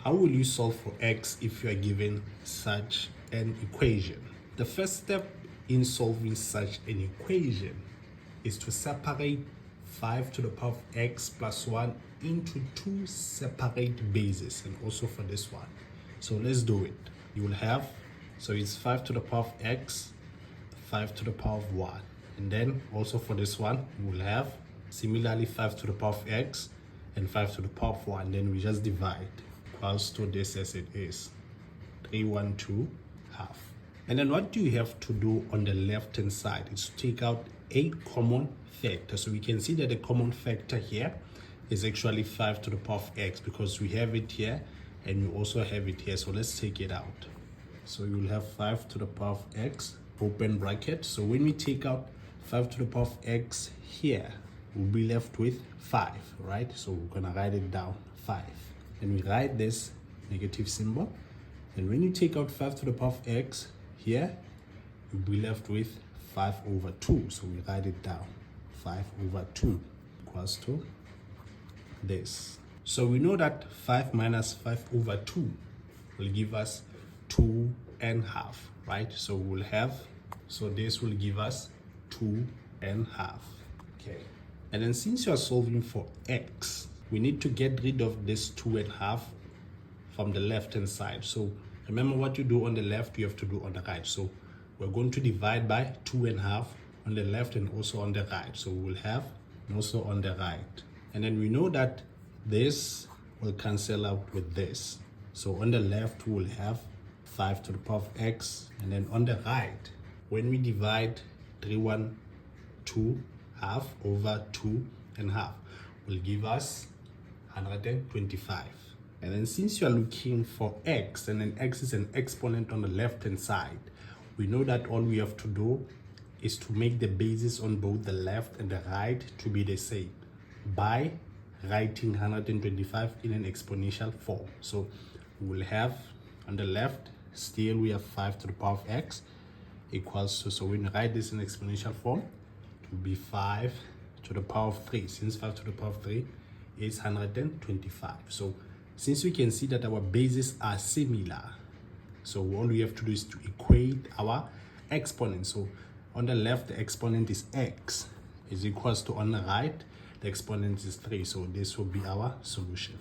How will you solve for x if you are given such an equation? The first step in solving such an equation is to separate 5 to the power of x plus 1 into two separate bases, and also for this one. So let's do it. You will have, so it's 5 to the power of x, 5 to the power of 1. And then also for this one, you will have similarly 5 to the power of x and 5 to the power of 1. Then we just divide, equals to this as it is, 312 half. And then what do you have to do on the left hand side is to take out a common factor. So we can see that the common factor here is actually 5 to the power of x, because we have it here and we also have it here. So let's take it out. So you will have 5 to the power of x, open bracket. So when we take out 5 to the power of x here, we'll be left with 5, right? So we're gonna write it down, 5. And we write this negative symbol. And when you take out 5 to the power of x here, you'll be left with 5 over 2. So we write it down, 5 over 2 equals to this. So we know that 5 minus 5 over 2 will give us 2.5, right? So we'll have, so this will give us 2.5. Okay. And then since you are solving for x, we need to get rid of this 2.5 from the left hand side. So remember, what you do on the left, you have to do on the right. So we're going to divide by 2.5 on the left and also on the right. So we will have, and also on the right. And then we know that this will cancel out with this. So on the left, we will have 5 to the power of x. And then on the right, when we divide 312 half over 2.5, will give us 125. And then since you are looking for x, and then x is an exponent on the left hand side, we know that all we have to do is to make the bases on both the left and the right to be the same by writing 125 in an exponential form. So we will have on the left, still we have 5 to the power of x equals to, so when we write this in exponential form, it will be 5 to the power of 3. Since 5 to the power of 3 is 125. So since we can see that our bases are similar, so all we have to do is to equate our exponents. So on the left, the exponent is x, is equals to, on the right, the exponent is 3. So this will be our solution.